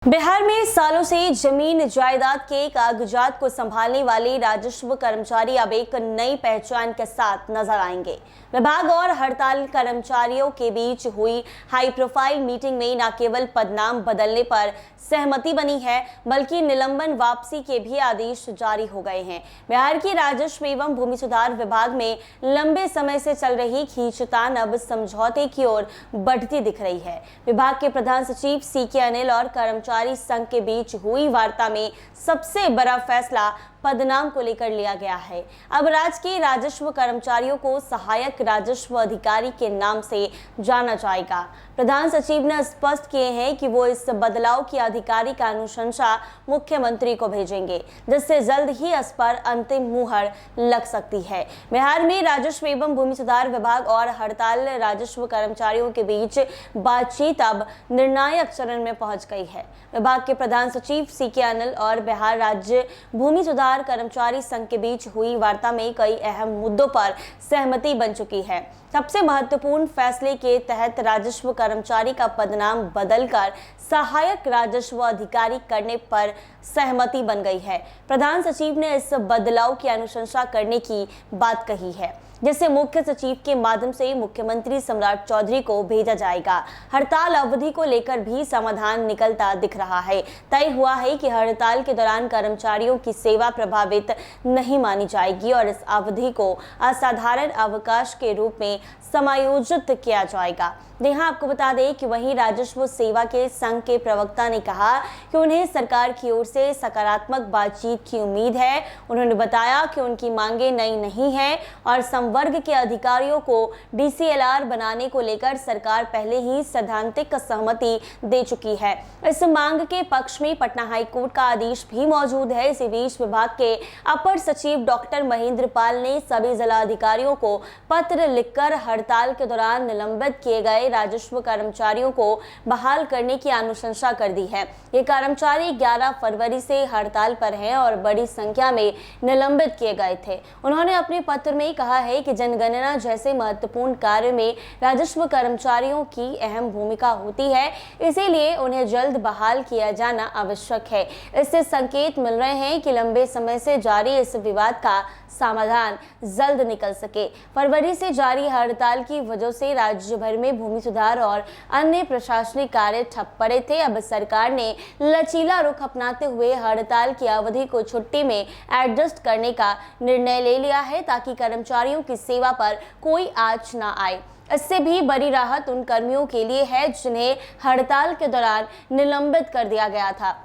बिहार में सालों से जमीन जायदाद के कागजात को संभालने वाले राजस्व कर्मचारी अब एक नई पहचान के साथ नजर आएंगे। विभाग और हड़ताल कर्मचारियों के बीच हुई हाई प्रोफाइल मीटिंग में न केवल पदनाम बदलने पर सहमति बनी है, बल्कि निलंबन वापसी के भी आदेश जारी हो गए हैं। बिहार की राजस्व एवं भूमि सुधार विभाग में लंबे समय से चल रही खींचतान अब समझौते की ओर बढ़ती दिख रही है। विभाग के प्रधान सचिव सीके अनिल और कर्मचारी संघ के बीच हुई वार्ता में सबसे बड़ा फैसला पदनाम को लेकर लिया गया है। अब राज्य के राजस्व कर्मचारियों को सहायक राजस्व अधिकारी के नाम से जाना जाएगा। प्रधान सचिव ने स्पष्ट किए हैं कि वो इस बदलाव की आधिकारिक अनुशंसा मुख्यमंत्री को भेजेंगे, जिससे जल्द ही इस पर अंतिम मुहर लग सकती है। बिहार में राजस्व एवं भूमि सुधार विभाग और हड़ताल राजस्व कर्मचारियों के बीच बातचीत अब निर्णायक चरण में पहुंच गई है। विभाग के प्रधान सचिव सीके अनिल और बिहार राज्य भूमि सुधार कर्मचारी संघ के बीच हुई वार्ता में कई अहम मुद्दों पर सहमति बन चुकी है। सबसे महत्वपूर्ण फैसले के तहत राजस्व कर्मचारी का पदनाम बदलकर सहायक राजस्व अधिकारी करने पर सहमति बन गई है। प्रधान सचिव ने इस बदलाव की अनुशंसा करने की बात कही है, जिसे मुख्य सचिव के माध्यम से मुख्यमंत्री सम्राट चौधरी को भेजा जाएगा। हड़ताल अवधि को लेकर भी समाधान निकलता दिख रहा है। तय हुआ है कि हड़ताल के दौरान कर्मचारियों की सेवा प्रभावित नहीं मानी जाएगी और इस अवधि को असाधारण अवकाश के रूप में समायोजित किया जाएगा। यहाँ आपको बता दें कि वहीं राजस्व सेवा के संघ के प्रवक्ता ने कहा कि उन्हें सरकार की ओर से सकारात्मक बातचीत की उम्मीद है। उन्होंने बताया कि उनकी मांगे नई नहीं है और संवर्ग के अधिकारियों को डीसीएलआर बनाने को लेकर सरकार पहले ही सैद्धांतिक सहमति दे चुकी है। इस मांग के पक्ष में पटना हाईकोर्ट का आदेश भी मौजूद है। इसी बीच विभाग के अपर सचिव डॉक्टर महेंद्र पाल ने सभी जिलाधिकारियों को पत्र लिखकर हड़ताल के दौरान निलंबित किए गए राजस्व कर्मचारियों को बहाल करने की अनुशंसा कर दी है। ये कर्मचारी 11 फरवरी से हड़ताल पर हैं और बड़ी संख्या में निलंबित किए गए थे। उन्होंने अपने पत्र में कहा है कि जनगणना जैसे महत्वपूर्ण कार्य में राजस्व कर्मचारियों की अहम भूमिका होती है, इसीलिए उन्हें जल्द बहाल किया जाना आवश्यक है। इससे संकेत मिल रहे हैं कि लंबे समय से जारी इस विवाद का समाधान जल्द निकल सके। फरवरी से जारी हड़ताल की वजह से राज्य भर में भूमि सुधार और अन्य प्रशासनिक कार्य ठप पड़े थे। अब सरकार ने लचीला रुख अपनाते हुए हड़ताल की अवधि को छुट्टी में एडजस्ट करने का निर्णय ले लिया है, ताकि कर्मचारियों की सेवा पर कोई आंच न आए। इससे भी बड़ी राहत उन कर्मियों के लिए है जिन्हें हड़ताल के दौरान निलंबित कर दिया गया था।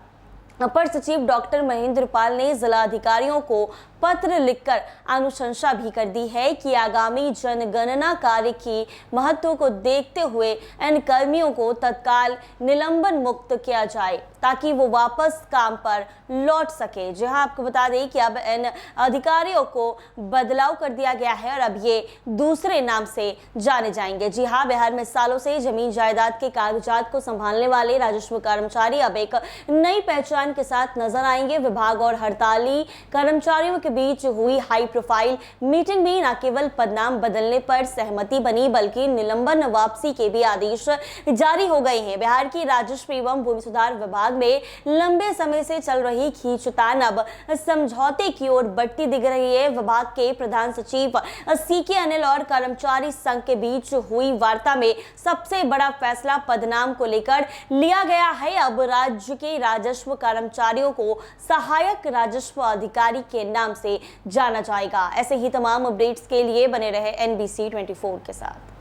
अपर सचिव डॉक्टर महेंद्र पाल ने जिलाधिकारियों को पत्र लिखकर अनुशंसा भी कर दी है कि आगामी जनगणना कार्य की महत्व को देखते हुए इन कर्मियों को तत्काल निलंबन मुक्त किया जाए, ताकि वो वापस काम पर लौट सके। जहां आपको बता दें कि अब इन अधिकारियों को बदलाव कर दिया गया है और अब ये दूसरे नाम से जाने जाएंगे। जी हाँ, बिहार में सालों से जमीन जायदाद के कागजात को संभालने वाले राजस्व कर्मचारी अब एक नई पहचान के साथ नजर आएंगे। विभाग और हड़ताली कर्मचारियों के बीच हुई हाई प्रोफाइल मीटिंग में न केवल पदनाम बदलने पर सहमति बनी, बल्कि निलंबन वापसी के भी आदेश जारी हो गए हैं। बिहार की राजस्व एवं भूमि सुधार विभाग में लंबे समय से चल रही खींचतान अब समझौते की ओर बढ़ती दिख रही है। विभाग के प्रधान सचिव सीके अनिल और कर्मचारी संघ के बीच हुई वार्ता में सबसे बड़ा फैसला पदनाम को लेकर लिया गया है। अब राज्य के राजस्व कर्मचारियों को सहायक राजस्व अधिकारी के नाम से जाना जाएगा। ऐसे ही तमाम अपडेट्स के लिए बने रहे NBC 24 के साथ।